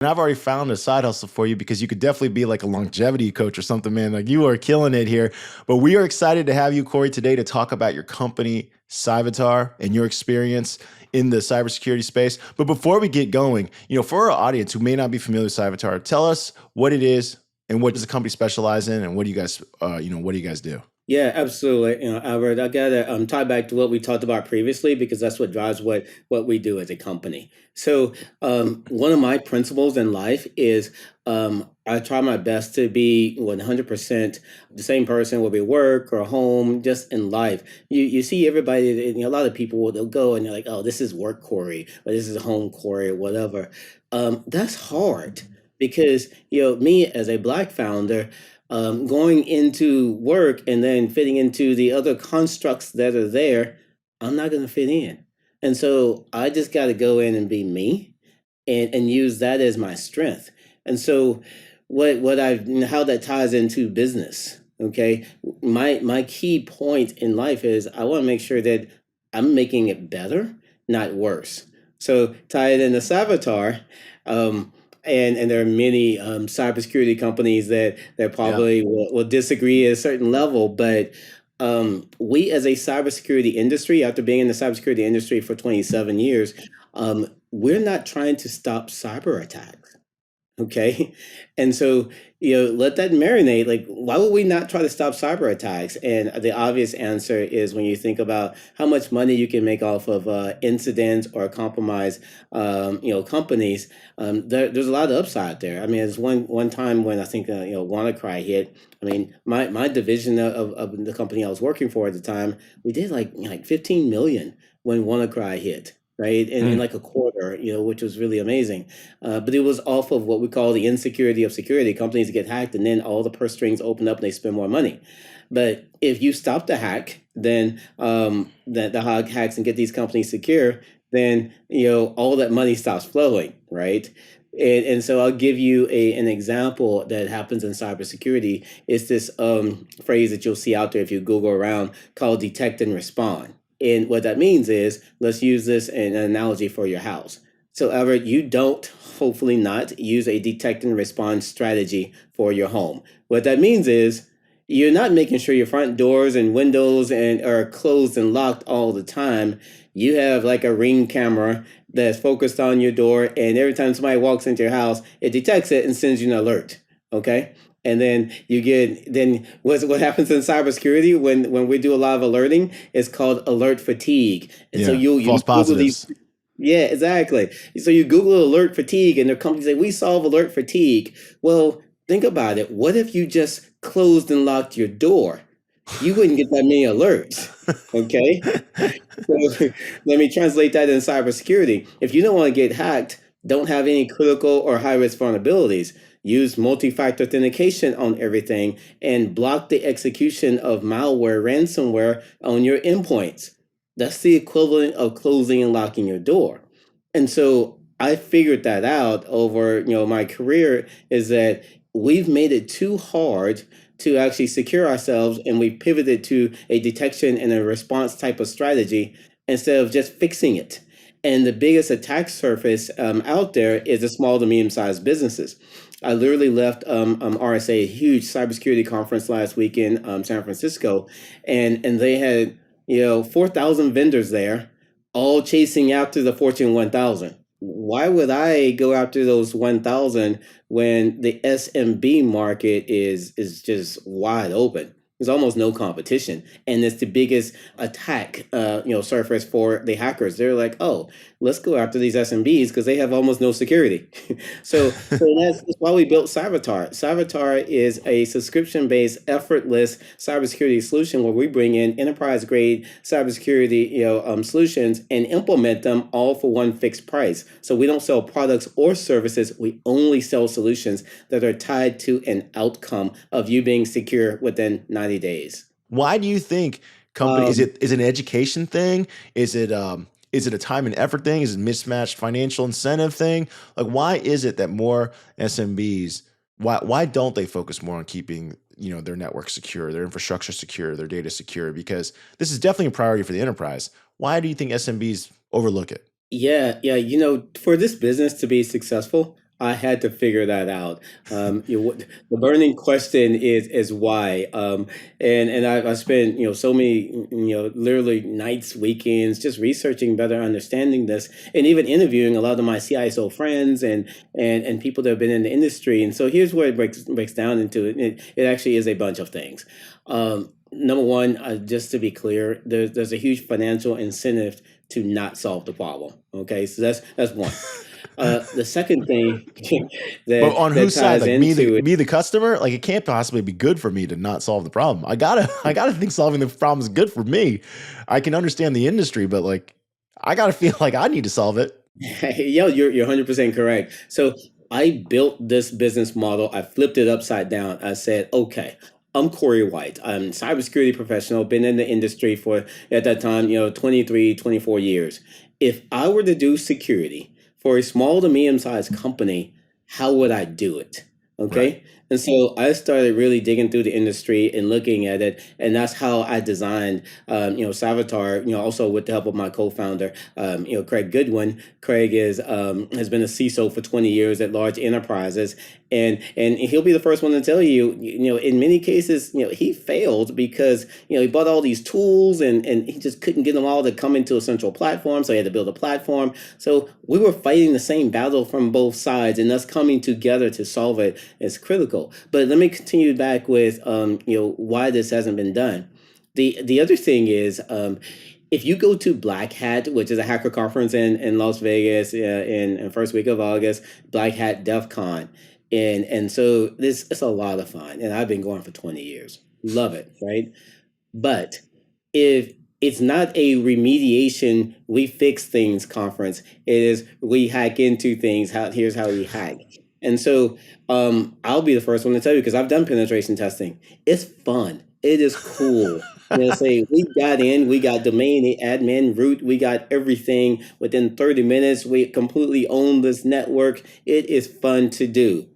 And I've already found a side hustle for you because you could definitely be like a longevity coach or something, man. Like you are killing it here. But we are excited to have you, Corey, today to talk about your company, Cyvatar, and your experience in the cybersecurity space. But before we get going, for our audience who may not be familiar with Cyvatar, tell us what it is and what does the company specialize in, and what do you guys, what do you guys do? Yeah, absolutely. Albert, I gotta tie back to what we talked about previously because that's what drives what we do as a company. So, one of my principles in life is I try my best to be 100% the same person, whether it be work or home, just in life. You see everybody, and a lot of people they'll go and they're like, "Oh, this is work Corey," or "This is home Corey," or whatever. That's hard because me as a Black founder going into work and then fitting into the other constructs that are there, I'm not going to fit in. And so I just got to go in and be me and use that as my strength. And so what I how that ties into business, okay? My key point in life is I want to make sure that I'm making it better, not worse. So tie it into Savatar. Um, and there are many cybersecurity companies that Yeah. probably will disagree at a certain level, but we as a cybersecurity industry, after being in the cybersecurity industry for 27 years, we're not trying to stop cyber attacks. Okay. And so, let that marinate. Like, why would we not try to stop cyber attacks? And the obvious answer is when you think about how much money you can make off of incidents or compromise, companies, there's a lot of upside there. I mean, there's one time when I think, WannaCry hit. I mean, my division of the company I was working for at the time, we did like 15 million when WannaCry hit. Right. In Mm. like a quarter, which was really amazing. But it was off of what we call the insecurity of security. Companies get hacked, and then all the purse strings open up, and they spend more money. But if you stop the hack, then that the hacks and get these companies secure, then all that money stops flowing, right? And so I'll give you an example that happens in cybersecurity. It's this phrase that you'll see out there if you Google around called detect and respond. And what that means is, let's use this in an analogy for your house. So, Everett, you don't, hopefully not, use a detect and response strategy for your home. What that means is you're not making sure your front doors and windows and are closed and locked all the time. You have like a ring camera that's focused on your door, and every time somebody walks into your house, it detects it and sends you an alert. Okay. And then what happens in cybersecurity when we do a lot of alerting is called alert fatigue. And so Yeah. you False Google these. positives. Yeah, exactly. So you Google alert fatigue, and their companies say, we solve alert fatigue. Well, think about it. What if you just closed and locked your door? You wouldn't get that many alerts. Okay. So let me translate that in cybersecurity. If you don't want to get hacked, don't have any critical or high risk vulnerabilities. Use multi factor authentication on everything and block the execution of malware, ransomware on your endpoints. That's the equivalent of closing and locking your door. And so I figured that out over my career is that we've made it too hard to actually secure ourselves, and we pivoted to a detection and a response type of strategy instead of just fixing it. And the biggest attack surface out there is the small to medium sized businesses. I literally left RSA, a huge cybersecurity conference last week in San Francisco, and they had 4,000 vendors there, all chasing after the Fortune 1,000. Why would I go after those 1,000 when the SMB market is just wide open? There's almost no competition, and it's the biggest attack, surface for the hackers. They're like, oh, let's go after these SMBs because they have almost no security. So that's why we built Cyvatar. Cyvatar is a subscription-based, effortless cybersecurity solution where we bring in enterprise-grade cybersecurity, solutions and implement them all for one fixed price. So we don't sell products or services. We only sell solutions that are tied to an outcome of you being secure within 90 days. Why do you think company Um, is it an education thing? Is it a time and effort thing? Is it mismatched financial incentive thing? Like why is it that more SMBs why don't they focus more on keeping, their network secure, their infrastructure secure, their data secure? Because this is definitely a priority for the enterprise. Why do you think SMBs overlook it? Yeah, yeah. For this business to be successful, I had to figure that out. The burning question is why. And I spent so many literally nights, weekends, just researching better, understanding this, and even interviewing a lot of my CISO friends and people that have been in the industry. And so here's where it breaks down into it. It actually is a bunch of things. Number one, just to be clear, there's a huge financial incentive to not solve the problem. Okay, so that's one. The second thing But on that whose side? ties Like me, into it, the customer. Like it can't possibly be good for me to not solve the problem. I gotta think solving the problem is good for me. I can understand the industry, but like, I gotta feel like I need to solve it. yo, you're 100% correct. So I built this business model. I flipped it upside down. I said, okay, I'm Corey White. I'm a cybersecurity professional, been in the industry for, at that time, 23, 24 years. If I were to do security for a small to medium-sized company, how would I do it? Right. Okay. And so I started really digging through the industry and looking at it. And that's how I designed, Cyvatar, also with the help of my co-founder, Craig Goodwin. Craig has been a CISO for 20 years at large enterprises. And he'll be the first one to tell you, in many cases, he failed because, he bought all these tools and he just couldn't get them all to come into a central platform. So he had to build a platform. So we were fighting the same battle from both sides, and us coming together to solve it is critical. But let me continue back with, why this hasn't been done. The other thing is, if you go to Black Hat, which is a hacker conference in Las Vegas in first week of August, Black Hat DEF CON, and so this it's a lot of fun, and I've been going for 20 years. Love it, right? But if it's not a remediation, we fix things conference. It is we hack into things. Here's how we hack. And so I'll be the first one to tell you because I've done penetration testing. It's fun. It is cool. Say we got in, we got domain admin root, we got everything within 30 minutes. We completely own this network. It is fun to do.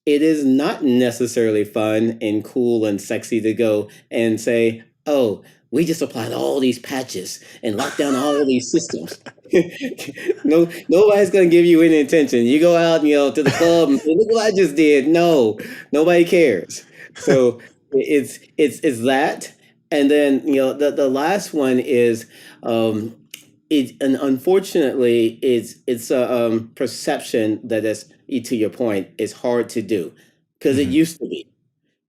It is not necessarily fun and cool and sexy to go and say, oh, we just applied all these patches and locked down all these systems. No, nobody's gonna give you any attention. You go out, to the club and say, look what I just did. No, nobody cares. So it's that. And then, the last one is and unfortunately it's a perception that is, to your point, is hard to do because Mhm.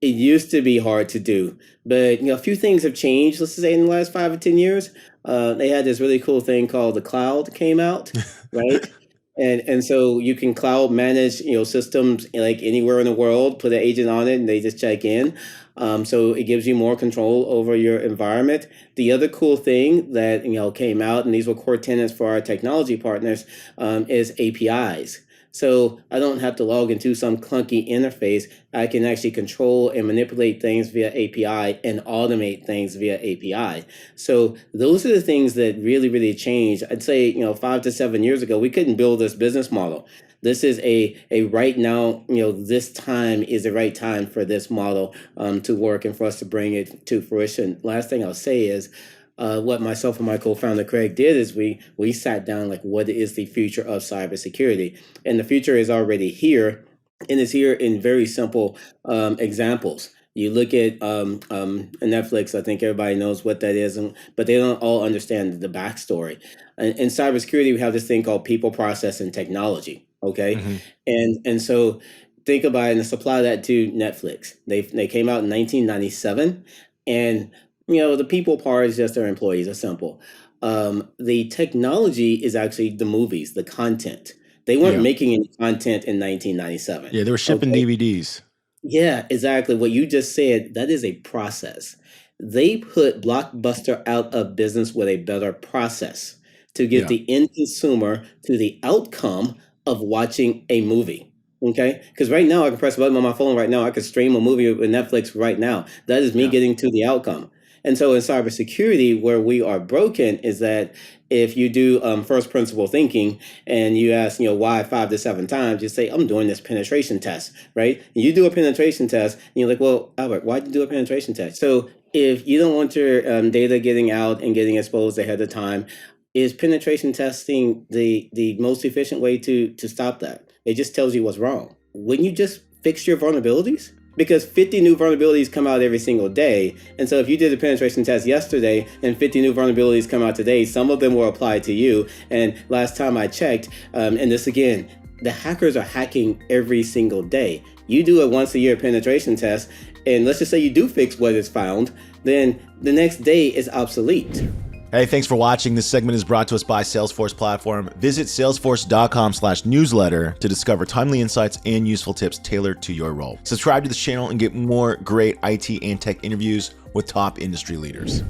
it used to be hard to do, but a few things have changed. Let's say in the last 5 or 10 years, they had this really cool thing called the cloud came out, right? And so you can cloud manage systems like anywhere in the world. Put an agent on it, and they just check in. So it gives you more control over your environment. The other cool thing that came out, and these were core tenets for our technology partners, is APIs. So I don't have to log into some clunky interface. I can actually control and manipulate things via API and automate things via API. So those are the things that really, really changed. I'd say, 5 to 7 years ago, we couldn't build this business model. This is a right now, this time is the right time for this model to work and for us to bring it to fruition. Last thing I'll say is, what myself and my co-founder Craig did is we sat down like, what is the future of cybersecurity? And the future is already here, and it's here in very simple examples. You look at Netflix. I think everybody knows what that is, but they don't all understand the backstory. In cybersecurity, we have this thing called people, process, and technology. Okay, Mhm. and so think about it and let's apply that to Netflix. They came out in 1997, and the people part is just their employees. It's simple. The technology is actually the movies, the content. They weren't Yeah. making any content in 1997. Yeah. They were shipping Okay. DVDs. Yeah, exactly. What you just said, that is a process. They put Blockbuster out of business with a better process to get Yeah. the end consumer to the outcome of watching a movie. Okay? Because right now I can press a button on my phone right now. I can stream a movie with Netflix right now. That is me Yeah. getting to the outcome. And so in cybersecurity, where we are broken is that if you do first principle thinking and you ask, why 5 to 7 times, you say, I'm doing this penetration test, right? And you do a penetration test, and you're like, well, Albert, why'd you do a penetration test? So if you don't want your data getting out and getting exposed ahead of time, is penetration testing the most efficient way to stop that? It just tells you what's wrong. Wouldn't you just fix your vulnerabilities? Because 50 new vulnerabilities come out every single day. And so if you did a penetration test yesterday and 50 new vulnerabilities come out today, some of them will apply to you. And last time I checked, and this again, the hackers are hacking every single day. You do a once a year penetration test, and let's just say you do fix what is found, then the next day is obsolete. Hey, thanks for watching. This segment is brought to us by Salesforce Platform. Visit salesforce.com/newsletter to discover timely insights and useful tips tailored to your role. Subscribe to this channel and get more great IT and tech interviews with top industry leaders.